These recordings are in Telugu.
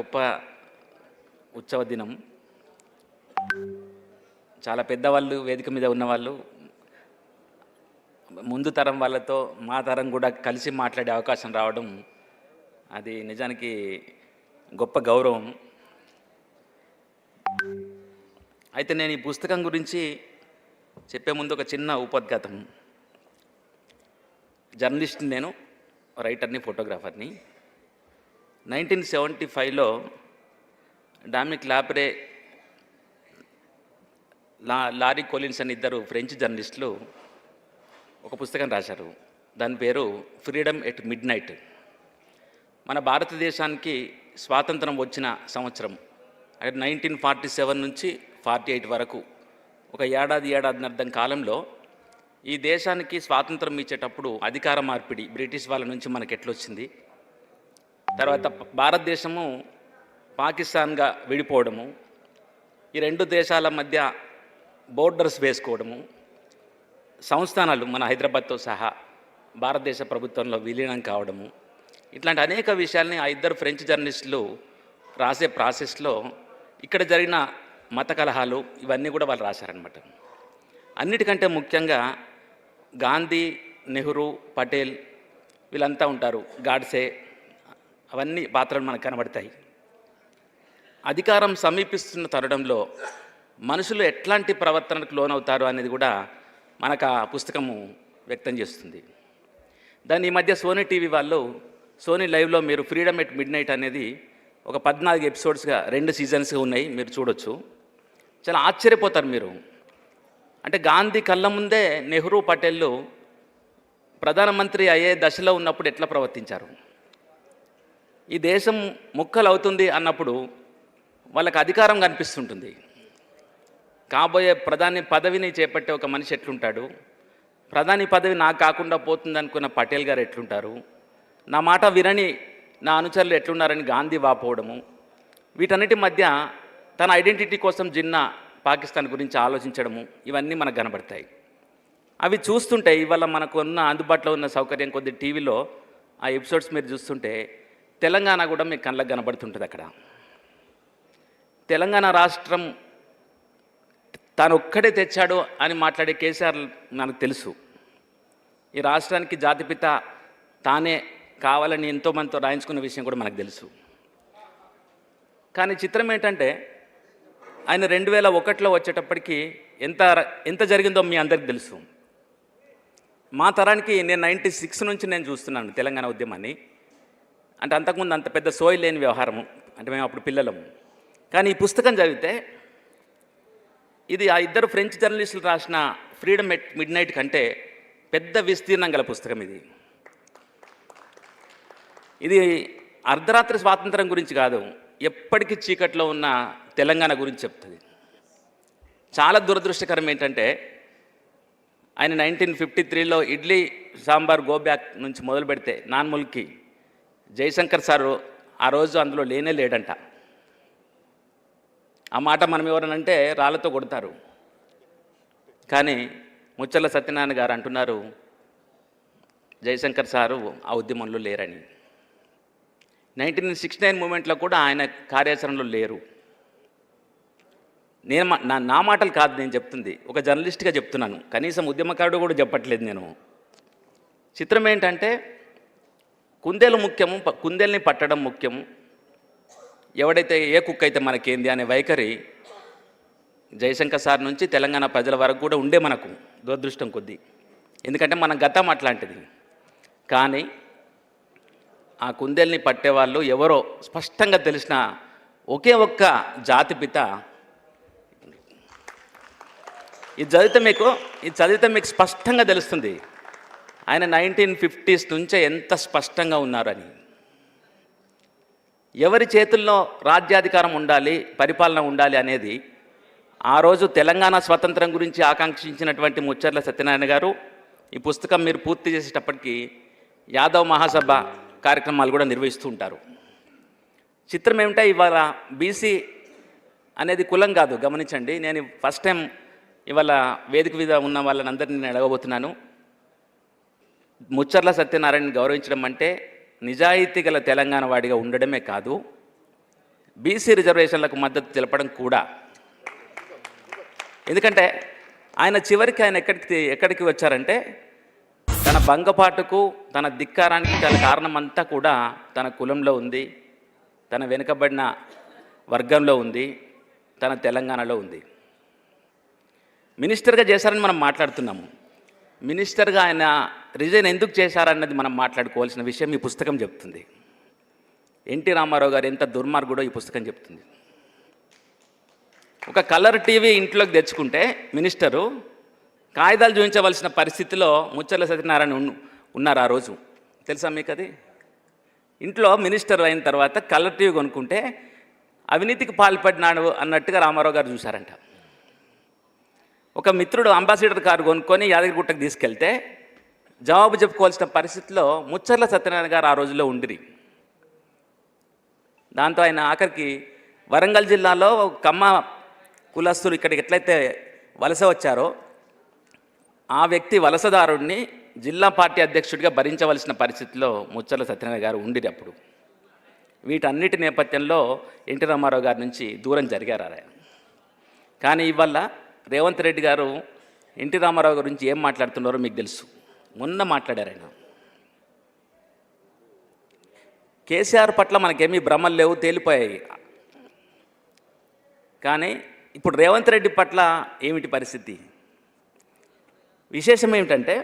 గొప్ప ఉత్సవ దినం. చాలా పెద్దవాళ్ళు వేదిక మీద ఉన్నవాళ్ళు ముందు తరం వాళ్ళతో మా తరం కూడా కలిసి మాట్లాడే అవకాశం రావడం అది నిజానికి గొప్ప గౌరవం. అయితే నేను ఈ పుస్తకం గురించి చెప్పే ముందు ఒక చిన్న ఉపోద్ఘాతం. జర్నలిస్ట్ని, నేను రైటర్ని, ఫోటోగ్రాఫర్ని. 1975లో డామినిక్ లాప్రే, లారీ కొలిన్స్ అని ఇద్దరు ఫ్రెంచ్ జర్నలిస్టులు ఒక పుస్తకం రాశారు. దాని పేరు ఫ్రీడమ్ ఎట్ మిడ్ నైట్. మన భారతదేశానికి స్వాతంత్రం వచ్చిన సంవత్సరం అంటే 1947 నుంచి 48 వరకు ఒక ఏడాదిన్నర కాలంలో ఈ దేశానికి స్వాతంత్రం ఇచ్చేటప్పుడు అధికార మార్పిడి బ్రిటిష్ వాళ్ళ నుంచి మనకు ఎట్లొచ్చింది, తర్వాత భారతదేశము పాకిస్తాన్గా విడిపోవడము, ఈ రెండు దేశాల మధ్య బోర్డర్స్ వేసుకోవడము, సంస్థానాలు మన హైదరాబాద్తో సహా భారతదేశ ప్రభుత్వంలో విలీనం కావడము, ఇట్లాంటి అనేక విషయాల్ని ఆ ఇద్దరు ఫ్రెంచ్ జర్నలిస్టులు రాసే ప్రాసెస్లో ఇక్కడ జరిగిన మత కలహాలు ఇవన్నీ కూడా వాళ్ళు రాశారనమాట. అన్నిటికంటే ముఖ్యంగా గాంధీ, నెహ్రూ, పటేల్ వీళ్ళంతా ఉంటారు, గాడ్సే, అవన్నీ పాత్రలు మనకు కనబడతాయి. అధికారం సమీపిస్తున్న తరుణంలో మనుషులు ఎట్లాంటి ప్రవర్తనకు లోనవుతారు అనేది కూడా మనకు ఆ పుస్తకము వ్యక్తం చేస్తుంది. దాన్ని ఈ మధ్య సోనీ టీవీ వాళ్ళు, సోనీ లైవ్లో మీరు ఫ్రీడమ్ ఎట్ మిడ్ నైట్ అనేది ఒక 14 ఎపిసోడ్స్గా 2 సీజన్స్గా ఉన్నాయి, మీరు చూడొచ్చు. చాలా ఆశ్చర్యపోతారు మీరు. అంటే గాంధీ కళ్ళ ముందే నెహ్రూ, పటేళ్ళు ప్రధానమంత్రి అయ్యే దశలో ఉన్నప్పుడు ఎట్లా ప్రవర్తించారు, ఈ దేశం ముక్కలు అవుతుంది అన్నప్పుడు వాళ్ళకి అధికారం కనిపిస్తుంటుంది. కాబోయే ప్రధాని పదవిని చేపట్టే ఒక మనిషి ఎట్లుంటాడు, ప్రధాని పదవి నాకు కాకుండా పోతుంది అనుకున్న పటేల్ గారు ఎట్లుంటారు, నా మాట వినని నా అనుచరులు ఎట్లున్నారని గాంధీ వాపోవడము, వీటన్నిటి మధ్య తన ఐడెంటిటీ కోసం జిన్నా పాకిస్తాన్ గురించి ఆలోచించడము, ఇవన్నీ మనకు కనబడతాయి. అవి చూస్తుంటే ఇవాళ మనకు ఉన్న అందుబాటులో ఉన్న సౌకర్యం కొద్ది టీవీలో ఆ ఎపిసోడ్స్ మీరు చూస్తుంటే తెలంగాణ కూడా మీకు కళ్ళకు కనబడుతుంటుంది. అక్కడ తెలంగాణ రాష్ట్రం తాను ఒక్కడే తెచ్చాడు అని మాట్లాడే కేసీఆర్ మనకు తెలుసు. ఈ రాష్ట్రానికి జాతిపిత తానే కావాలని ఎంతోమందితో రాయించుకున్న విషయం కూడా మనకు తెలుసు. కానీ చిత్రం ఏంటంటే ఆయన 2001లో వచ్చేటప్పటికి ఎంత జరిగిందో మీ అందరికీ తెలుసు. మా తరానికి నేను 96 నుంచి నేను చూస్తున్నాను తెలంగాణ ఉద్యమాన్ని. అంటే అంతకుముందు అంత పెద్ద సోయి లేని వ్యవహారము, అంటే మేము అప్పుడు పిల్లలము. కానీ ఈ పుస్తకం చదివితే ఇది ఆ ఇద్దరు ఫ్రెంచ్ జర్నలిస్టులు రాసిన ఫ్రీడమ్ ఎట్ మిడ్ నైట్ కంటే పెద్ద విస్తీర్ణం గల పుస్తకం ఇది. ఇది అర్ధరాత్రి స్వాతంత్రం గురించి కాదు, ఎప్పటికీ చీకట్లో ఉన్న తెలంగాణ గురించి చెప్తుంది. చాలా దురదృష్టకరం ఏంటంటే ఆయన 1953లో ఇడ్లీ సాంబార్ గో బ్యాక్ నుంచి మొదలు పెడితే నాన్ముల్కి జయశంకర్ సారు ఆ రోజు అందులో లేనే లేడంట. ఆ మాట మనం ఎవరనంటే రాళ్ళతో కొడతారు. కానీ ముచ్చర్ల సత్యనారాయణ గారు అంటున్నారు జయశంకర్ సారు ఆ ఉద్యమంలో లేరని. 1969 మూమెంట్లో కూడా ఆయన కార్యాచరణలో లేరు. నా మాటలు కాదు నేను చెప్తుంది, ఒక జర్నలిస్ట్గా చెప్తున్నాను. కనీసం ఉద్యమకారుడు కూడా చెప్పట్లేదు నేను. చిత్రం ఏంటంటే కుందేలు ముఖ్యము, కుందేల్ని పట్టడం ముఖ్యము, ఎవడైతే ఏ కుక్క అయితే మనకేంది అనే వైఖరి జయశంకర్ సార్ నుంచి తెలంగాణ ప్రజల వరకు కూడా ఉండే మనకు దురదృష్టం కొద్దీ. ఎందుకంటే మన గతం అట్లాంటిది. కానీ ఆ కుందేల్ని పట్టేవాళ్ళు ఎవరో స్పష్టంగా తెలిసిన ఒకే ఒక్క జాతిపిత. ఇది చదివితే మీకు స్పష్టంగా తెలుస్తుంది ఆయన 1950s నుంచే ఎంత స్పష్టంగా ఉన్నారని. ఎవరి చేతుల్లో రాజ్యాధికారం ఉండాలి, పరిపాలన ఉండాలి అనేది ఆ రోజు తెలంగాణ స్వతంత్రం గురించి ఆకాంక్షించినటువంటి ముచ్చర్ల సత్యనారాయణ గారు ఈ పుస్తకం మీరు పూర్తి చేసేటప్పటికి యాదవ్ మహాసభ కార్యక్రమాలు కూడా నిర్వహిస్తూ ఉంటారు. చిత్రం ఏమిటంటే ఇవాళ బీసీ అనేది కులం కాదు, గమనించండి. నేను ఫస్ట్ టైం ఇవాళ వేదిక మీద ఉన్న వాళ్ళని అందరినీ నేను అడగబోతున్నాను. ముచ్చర్ల సత్యనారాయణని గౌరవించడం అంటే నిజాయితీ గల తెలంగాణ వాడిగా ఉండడమే కాదు, బీసీ రిజర్వేషన్లకు మద్దతు తెలపడం కూడా. ఎందుకంటే ఆయన చివరికి ఆయన ఎక్కడికి వచ్చారంటే తన భంగపాటుకు తన ధిక్కారానికి గల కారణమంతా కూడా తన కులంలో ఉంది, తన వెనుకబడిన వర్గంలో ఉంది, తన తెలంగాణలో ఉంది. మినిస్టర్గా చేశారని మనం మాట్లాడుతున్నాము. మినిస్టర్గా ఆయన రిజైన్ ఎందుకు చేశారన్నది మనం మాట్లాడుకోవాల్సిన విషయం ఈ పుస్తకం చెప్తుంది. ఎన్టీ రామారావు గారు ఎంత దుర్మార్గుడో ఈ పుస్తకం చెప్తుంది. ఒక కలర్ టీవీ ఇంట్లోకి తెచ్చుకుంటే మినిస్టరు కాగితాలు చూపించవలసిన పరిస్థితిలో ముచ్చర్ల సత్యనారాయణ ఉన్నారు ఆ రోజు. తెలుసా మీకు అది? ఇంట్లో మినిస్టర్ అయిన తర్వాత కలర్ టీవీ కొనుక్కుంటే అవినీతికి పాల్పడినాడు అన్నట్టుగా రామారావు గారు చూశారంట. ఒక మిత్రుడు అంబాసిడర్ కారు కొనుక్కొని యాదగిరిగుట్టకు తీసుకెళ్తే జవాబు చెప్పుకోవాల్సిన పరిస్థితిలో ముచ్చర్ల సత్యనారాయణ గారు ఆ రోజుల్లో ఉండిరి. దాంతో ఆయన ఆఖరికి వరంగల్ జిల్లాలో కమ్మ కులస్తులు ఇక్కడికి ఎట్లయితే వలస వచ్చారో ఆ వ్యక్తి వలసదారుడిని జిల్లా పార్టీ అధ్యక్షుడిగా భరించవలసిన పరిస్థితిలో ముచ్చర్ల సత్యనారాయణ గారు ఉండిరి అప్పుడు. వీటన్నిటి నేపథ్యంలో ఎన్టీ రామారావు గారి నుంచి దూరం జరిగారు ఆయన. కానీ ఇవాళ రేవంత్ రెడ్డి గారు ఎన్టీ రామారావు గురించి ఏం మాట్లాడుతున్నారో మీకు తెలుసు. మొన్న మాట్లాడారు ఆయన. కేసీఆర్ పట్ల మనకేమీ భ్రమలు లేవు, తేలిపోయాయి. కానీ ఇప్పుడు రేవంత్ రెడ్డి పట్ల ఏమిటి పరిస్థితి? విశేషం ఏమిటంటే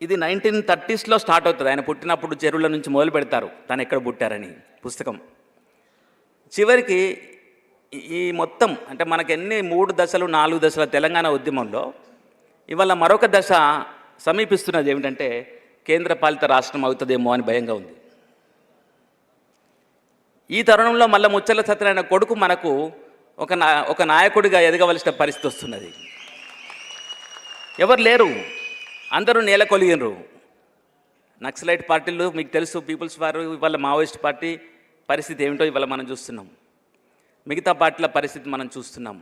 ఇది 1930s స్టార్ట్ అవుతుంది. ఆయన పుట్టినప్పుడు చెరువుల నుంచి మొదలు పెడతారు తను ఎక్కడ పుట్టారని పుస్తకం. చివరికి ఈ మొత్తం అంటే మనకు ఎన్ని 3 దశలు 4 దశల తెలంగాణ ఉద్యమంలో ఇవాళ మరొక దశ సమీపిస్తున్నది. ఏమిటంటే కేంద్ర పాలిత రాష్ట్రం అవుతుందేమో అని భయంగా ఉంది. ఈ తరుణంలో మళ్ళీ ముచ్చర్ల సత్యనారాయణ కొడుకు మనకు ఒక నాయకుడిగా ఎదగవలసిన పరిస్థితి వస్తున్నది. ఎవరు లేరు, అందరూ నేల కొలిగినరు. నక్సలైట్ పార్టీలు మీకు తెలుసు, పీపుల్స్ వారు, ఇవాళ మావోయిస్ట్ పార్టీ పరిస్థితి ఏమిటో ఇవాళ మనం చూస్తున్నాం. మిగతా పార్టీల పరిస్థితి మనం చూస్తున్నాం.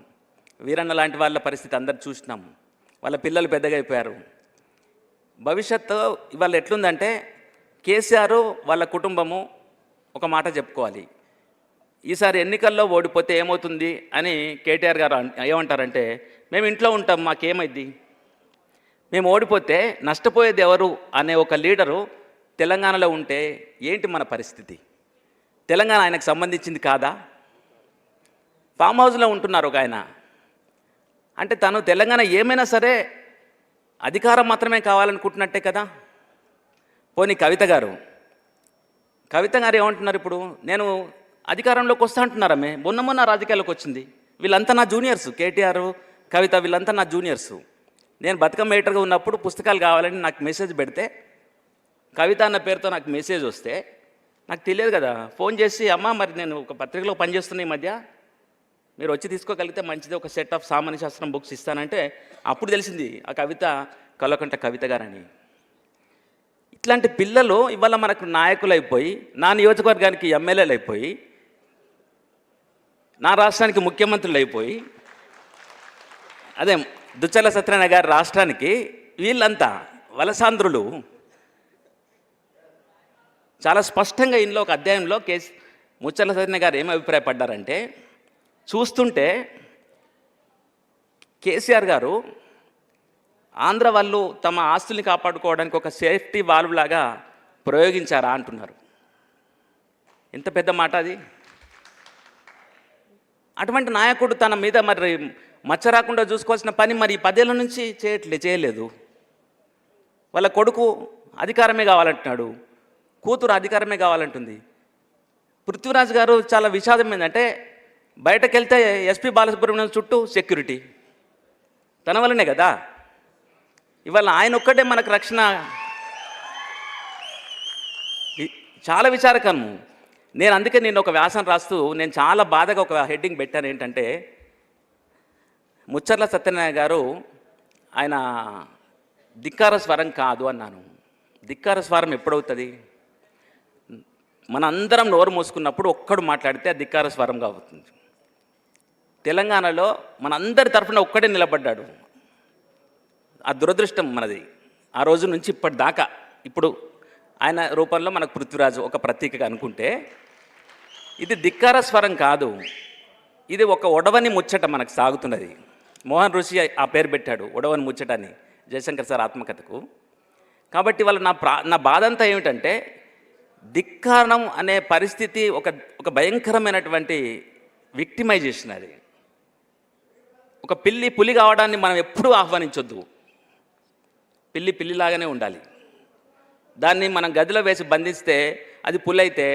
వీరన్న లాంటి వాళ్ళ పరిస్థితి అందరు చూసినాం. వాళ్ళ పిల్లలు పెద్దగా అయిపోయారు. భవిష్యత్తు ఇవాళ ఎట్లుందంటే కేసీఆర్ వాళ్ళ కుటుంబము ఒక మాట చెప్పుకోవాలి. ఈసారి ఎన్నికల్లో ఓడిపోతే ఏమవుతుంది అని కేటీఆర్ గారు ఏమంటారంటే, మేము ఇంట్లో ఉంటాం, మాకేమైంది, మేము ఓడిపోతే నష్టపోయేది ఎవరు అనే ఒక లీడరు తెలంగాణలో ఉంటే ఏంటి మన పరిస్థితి? తెలంగాణ ఆయనకు సంబంధించింది కాదా? ఫామ్ హౌస్లో ఉంటున్నారు ఒక ఆయన. అంటే తను తెలంగాణ ఏమైనా సరే అధికారం మాత్రమే కావాలనుకుంటున్నట్టే కదా. పోనీ కవిత గారు ఏమంటున్నారు ఇప్పుడు? నేను అధికారంలోకి వస్తా అంటున్నారమే. మొన్న రాజకీయాల్లోకి వచ్చింది. వీళ్ళంతా నా జూనియర్స్, కేటీఆర్, కవిత వీళ్ళంతా నా జూనియర్సు. నేను బతుకమ్మ ఎడిటర్గా ఉన్నప్పుడు పుస్తకాలు కావాలని నాకు మెసేజ్ పెడితే, కవిత అన్న పేరుతో నాకు మెసేజ్ వస్తే నాకు తెలియదు కదా. ఫోన్ చేసి, అమ్మ మరి నేను ఒక పత్రికలో పనిచేస్తున్నా ఈ మధ్య, మీరు వచ్చి తీసుకోగలిగితే మంచిది, ఒక సెట్ ఆఫ్ సామాన్య శాస్త్రం బుక్స్ ఇస్తానంటే అప్పుడు తెలిసింది ఆ కవిత కల్వకుంట్ల కవిత గారని. ఇట్లాంటి పిల్లలు ఇవాళ మనకు నాయకులు అయిపోయి, నా నియోజకవర్గానికి ఎమ్మెల్యేలు అయిపోయి, నా రాష్ట్రానికి ముఖ్యమంత్రులు అయిపోయి, అదే దుచ్చల సత్యనారాయణ గారి రాష్ట్రానికి వీళ్ళంతా వలసాంధ్రులు. చాలా స్పష్టంగా ఇందులో ఒక అధ్యాయంలో ముచ్చర్ల సత్యనారాయణ గారు ఏమి అభిప్రాయపడ్డారంటే, చూస్తుంటే కేసీఆర్ గారు ఆంధ్ర వాళ్ళు తమ ఆస్తుల్ని కాపాడుకోవడానికి ఒక సేఫ్టీ వాల్వ్ లాగా ప్రయోగించారా అంటున్నారు. ఎంత పెద్ద మాట అది! అటువంటి నాయకుడు తన మీద మరి మచ్చ రాకుండా చూసుకోవాల్సిన పని మరి 10 ఏళ్ళ నుంచి చేయలేదు. వాళ్ళ కొడుకు అధికారమే కావాలంటున్నాడు, కూతురు అధికారమే కావాలంటుంది. పృథ్వీరాజ్ గారు చాలా విషాదం ఏంటంటే, బయటకు వెళ్తే ఎస్పీ బాలసుబ్రహ్మణ్యం చుట్టూ సెక్యూరిటీ తన వల్లనే కదా. ఇవాళ ఆయన ఒక్కటే మనకు రక్షణ. చాలా విచారకరము. అందుకే నేను ఒక వ్యాసం రాస్తూ నేను చాలా బాధగా ఒక హెడ్డింగ్ పెట్టాను. ఏంటంటే, ముచ్చర్ల సత్యనారాయణ గారు ఆయన ధిక్కార స్వరం కాదు అన్నాను. ధిక్కార స్వరం ఎప్పుడవుతుంది? మనందరం నోరు మూసుకున్నప్పుడు ఒక్కడు మాట్లాడితే ఆ ధిక్కార స్వరంగా అవుతుంది. తెలంగాణలో మనందరి తరఫున ఒక్కడే నిలబడ్డాడు. ఆ దురదృష్టం మనది. ఆ రోజు నుంచి ఇప్పటిదాకా ఇప్పుడు ఆయన రూపంలో మనకు పృథ్వీరాజు ఒక ప్రతీకగా అనుకుంటే, ఇది ధిక్కార స్వరం కాదు, ఇది ఒక ఒడవని ముచ్చట మనకు సాగుతున్నది. మోహన్ ఋషి ఆ పేరు పెట్టాడు, ఒడవని ముచ్చట అని, జయశంకర్ సార్ ఆత్మకథకు. కాబట్టి వాళ్ళ నా బాధ అంతా ఏమిటంటే, ధిక్కారం అనే పరిస్థితి ఒక భయంకరమైనటువంటి విక్టిమైజేషన్. అది ఒక పిల్లి పులి కావడాన్ని మనం ఎప్పుడూ ఆహ్వానించొద్దు. పిల్లి పిల్లిలాగానే ఉండాలి. దాన్ని మనం గదిలో వేసి బంధిస్తే అది పులి అయితే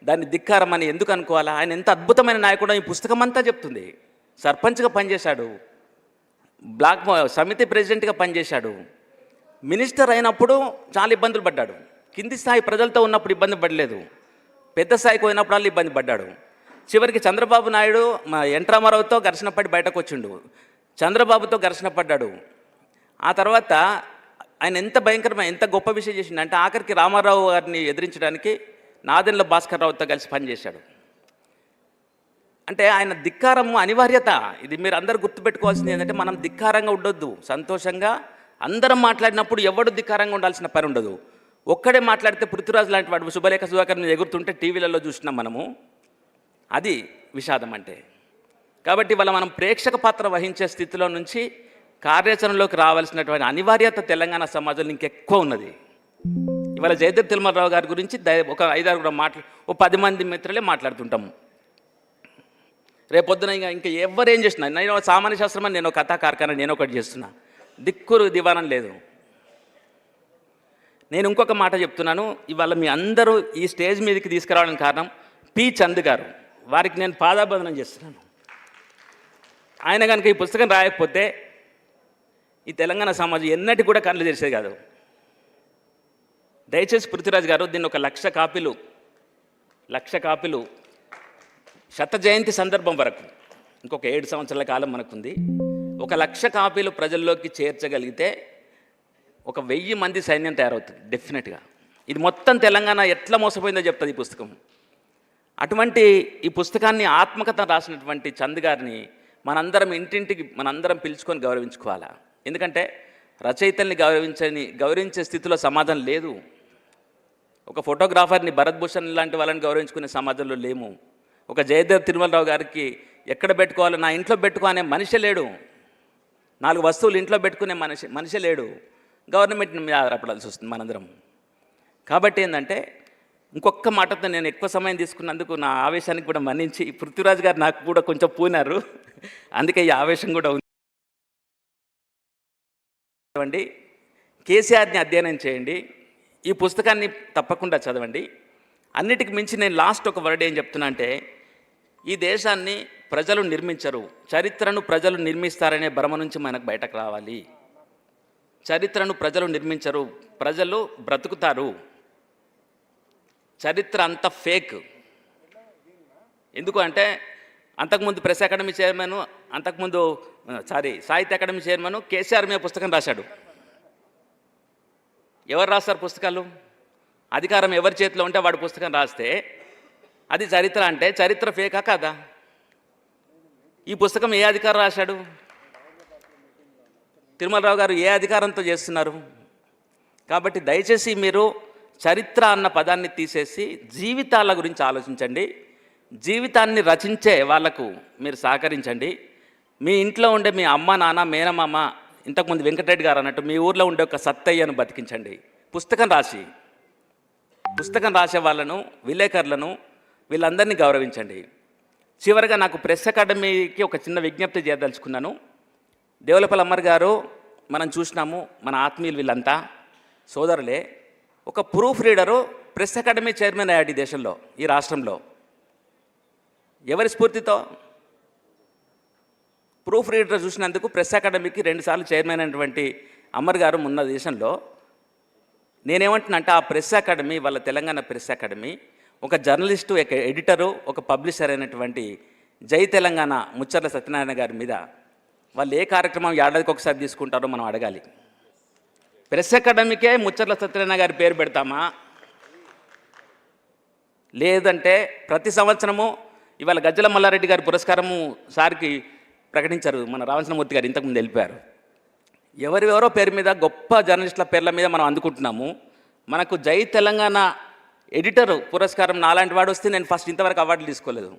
దాన్ని ధిక్కారం అని ఎందుకు అనుకోవాలా? ఆయన ఎంత అద్భుతమైన నాయకుడో ఈ పుస్తకం అంతా చెప్తుంది. సర్పంచ్గా పనిచేశాడు, బ్లాక్ సమితి ప్రెసిడెంట్గా పనిచేశాడు, మినిస్టర్ అయినప్పుడు చాలా ఇబ్బందులు పడ్డాడు, కింది స్థాయి ప్రజలతో ఉన్నప్పుడు ఇబ్బంది పడలేదు, పెద్ద స్థాయికి పోయినప్పుడు ఇబ్బంది పడ్డాడు. చివరికి చంద్రబాబు నాయుడు ఎన్ రామారావుతో ఘర్షణ పడి బయటకు వచ్చిండు, చంద్రబాబుతో ఘర్షణ పడ్డాడు. ఆ తర్వాత ఆయన ఎంత గొప్ప విషయం చేసిండంటే, ఆఖరికి రామారావు గారిని ఎదిరించడానికి నాదెండ్ల భాస్కర్ రావుతో కలిసి పనిచేశాడు. అంటే ఆయన ధిక్కారము అనివార్యత. ఇది మీరు అందరూ గుర్తుపెట్టుకోవాల్సింది ఏంటంటే, మనం ధిక్కారంగా ఉండొద్దు. సంతోషంగా అందరం మాట్లాడినప్పుడు ఎవడు ధిక్కారంగా ఉండాల్సిన పని ఉండదు. ఒక్కడే మాట్లాడితే పృథ్వీరాజ్ లాంటి వాడు శుభలేఖ సుధాకర్ మీద ఎగురుతుంటే టీవీలలో చూసినాం మనము. అది విషాదం అంటే. కాబట్టి ఇవాళ మనం ప్రేక్షక పాత్ర వహించే స్థితిలో నుంచి కార్యాచరణలోకి రావాల్సినటువంటి అనివార్యత తెలంగాణ సమాజంలో ఇంకెక్కువ ఉన్నది. ఇవాళ జయదేవ్ తిరుమలరావు గారి గురించి ఒక 5-6 కూడా ఓ 10 మంది మిత్రులే మాట్లాడుతుంటాము. రేపొద్దున ఇంకా ఎవరేం చేసినా, నేను సామాన్య శాస్త్రం అని, నేను కథా కార్ఖాన, నేను ఒకటి చేస్తున్నా, దిక్కురు దివానం లేదు. నేను ఇంకొక మాట చెప్తున్నాను, ఇవాళ మీ అందరూ ఈ స్టేజ్ మీదకి తీసుకురావడానికి కారణం పి చంద్ గారు. వారికి నేను పాదాబంధనం చేస్తున్నాను. ఆయన కనుక ఈ పుస్తకం రాయకపోతే ఈ తెలంగాణ సమాజం ఎన్నటి కూడా కళ్ళు తెరిచేది కాదు. దయచేసి పృథ్వీరాజ్ గారు దీన్ని ఒక 1,00,000 కాపీలు 100 జయంతి సందర్భం వరకు, ఇంకొక 7 సంవత్సరాల కాలం మనకుంది, ఒక 1,00,000 కాపీలు ప్రజల్లోకి చేర్చగలిగితే ఒక 1000 మంది సైన్యం తయారవుతుంది డెఫినెట్గా. ఇది మొత్తం తెలంగాణ ఎట్లా మోసపోయిందో చెప్తుంది ఈ పుస్తకం. అటువంటి ఈ పుస్తకాన్ని ఆత్మకథ రాసినటువంటి చంద్ గారిని మనందరం ఇంటింటికి పిలుచుకొని గౌరవించుకోవాలా. ఎందుకంటే రచయితల్ని గౌరవించే స్థితిలో సమాజం లేదు. ఒక ఫోటోగ్రాఫర్ని, భరత్ భూషణ్ లాంటి వాళ్ళని గౌరవించుకునే సమాజంలో లేము. ఒక జయదేవ్ తిరుమలరావు గారికి ఎక్కడ పెట్టుకోవాలో, నా ఇంట్లో పెట్టుకునే మనిషి లేడు, 4 వస్తువులు ఇంట్లో పెట్టుకునే మనిషి లేడు. గవర్నమెంట్ని మీద ఆధారపడాల్సి వస్తుంది మనందరం. కాబట్టి ఏంటంటే, ఇంకొక మాటతో నేను ఎక్కువ సమయం తీసుకున్నందుకు నా ఆవేశానికి కూడా మన్నించి, పృథ్వీరాజ్ గారు నాకు కూడా కొంచెం పూనారు, అందుకే ఈ ఆవేశం కూడా ఉంది. కేసీఆర్ని అధ్యయనం చేయండి, ఈ పుస్తకాన్ని తప్పకుండా చదవండి. అన్నిటికి మించి నేను లాస్ట్ ఒక వర్డ్ ఏం చెప్తున్నా అంటే, ఈ దేశాన్ని ప్రజలు నిర్మించరు, చరిత్రను ప్రజలు నిర్మిస్తారనే భ్రమ నుంచి మనకు బయటకు రావాలి. చరిత్రను ప్రజలు నిర్మించరు, ప్రజలు బ్రతుకుతారు. చరిత్ర అంత ఫేక్. ఎందుకు అంటే, అంతకుముందు ప్రెస్ అకాడమీ చైర్మన్, సాహిత్య అకాడమీ చైర్మన్ కేసీఆర్ మీద పుస్తకం రాశాడు. ఎవరు రాస్తారు పుస్తకాలు? అధికారం ఎవరి చేతిలో ఉంటే వాడు పుస్తకం రాస్తే అది చరిత్ర. అంటే చరిత్ర ఫేకా కాదా? ఈ పుస్తకం ఏ అధికారం రాశాడు? తిరుమలరావు గారు ఏ అధికారంతో చేస్తున్నారు? కాబట్టి దయచేసి మీరు చరిత్ర అన్న పదాన్ని తీసేసి జీవితాల గురించి ఆలోచించండి. జీవితాన్ని రచించే వాళ్లకు మీరు సహకరించండి. మీ ఇంట్లో ఉండే మీ అమ్మ, నాన్న, మేనమామ, ఇంతకుముందు వెంకటరెడ్డి గారు అన్నట్టు మీ ఊర్లో ఉండే ఒక సత్తయ్యను బతికించండి. పుస్తకం రాసే వాళ్ళను, విలేకరులను, వీళ్ళందరినీ గౌరవించండి. చివరిగా నాకు ప్రెస్ అకాడమీకి ఒక చిన్న విజ్ఞప్తి చేయదలుచుకున్నాను. దేవులపల్లి అమ్మర్ గారు మనం చూసినాము, మన ఆత్మీయులు వీళ్ళంతా సోదరులే. ఒక proof reader press academy chairman అయ్యాడు ఈ దేశంలో, ఈ రాష్ట్రంలో. ఎవరి స్ఫూర్తితో? ప్రూఫ్ రీడర్ చూసినందుకు ప్రెస్ అకాడమీకి 2 సార్లు చైర్మన్ అయినటువంటి అమర్ గారు ఉన్న దేశంలో. నేనేమంటున్నానంటే, ఆ ప్రెస్ అకాడమీ, వాళ్ళ తెలంగాణ ప్రెస్ అకాడమీ, ఒక జర్నలిస్టు, ఒక ఎడిటరు, ఒక పబ్లిషర్ అయినటువంటి జై తెలంగాణ ముచ్చర్ల సత్యనారాయణ గారి మీద వాళ్ళు ఏ కార్యక్రమం ఏడాదికి ఒకసారి తీసుకుంటారో మనం అడగాలి. ప్రెస్ అకాడమీకే ముచ్చర్ల సత్యనారాయణ గారి పేరు పెడతామా? లేదంటే ప్రతి సంవత్సరము ఇవాళ గజ్జల మల్లారెడ్డి గారి పురస్కారము సార్కి ప్రకటించారు, మన రామచంద్రమూర్తి గారు ఇంతకుముందు వెళ్ళిపోయారు. ఎవరెవరో పేరు మీద, గొప్ప జర్నలిస్టుల పేర్ల మీద మనం అందుకుంటున్నాము. మనకు జై తెలంగాణ ఎడిటర్ పురస్కారం నాలాంటి వాడు వస్తే నేను ఫస్ట్ ఇంతవరకు అవార్డులు తీసుకోలేదు.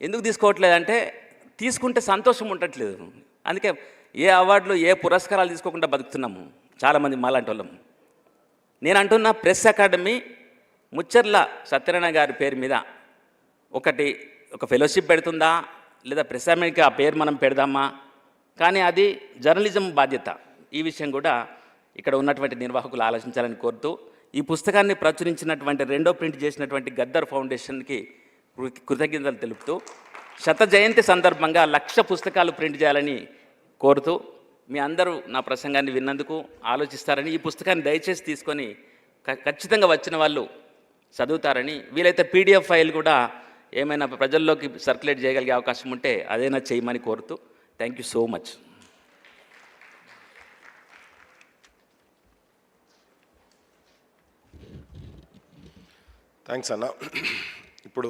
ఎందుకు తీసుకోవట్లేదంటే తీసుకుంటే సంతోషం ఉండట్లేదు. అందుకే ఏ అవార్డులు ఏ పురస్కారాలు తీసుకోకుండా బతుకుతున్నాము చాలామంది మాలాంటి వాళ్ళం. నేను అంటున్న ప్రెస్ అకాడమీ ముచ్చర్ల సత్యనారాయణ గారి పేరు మీద ఒక ఫెలోషిప్ పెడుతుందా లేదా ప్రెస్ అకాడమీకి ఆ పేరు మనం పెడదామా, కానీ అది జర్నలిజం బాధ్యత. ఈ విషయం కూడా ఇక్కడ ఉన్నటువంటి నిర్వాహకులు ఆలోచించాలని కోరుతూ, ఈ పుస్తకాన్ని ప్రచురించినటువంటి రెండో ప్రింట్ చేసినటువంటి గద్దర్ ఫౌండేషన్కి కృతజ్ఞతలు తెలుపుతూ, శత జయంతి సందర్భంగా 1,00,000 పుస్తకాలు ప్రింట్ చేయాలని కోరుతూ, మీ అందరూ నా ప్రసంగాన్ని విన్నందుకు ఆలోచిస్తారని, ఈ పుస్తకాన్ని దయచేసి తీసుకొని ఖచ్చితంగా వచ్చిన వాళ్ళు చదువుతారని, వీలైతే పీడిఎఫ్ ఫైల్ కూడా ఏమైనా ప్రజల్లోకి సర్క్యులేట్ చేయగలిగే అవకాశం ఉంటే అదైనా చేయమని కోరుతూ, thank you so much. Thanks అన్న. ఇప్పుడు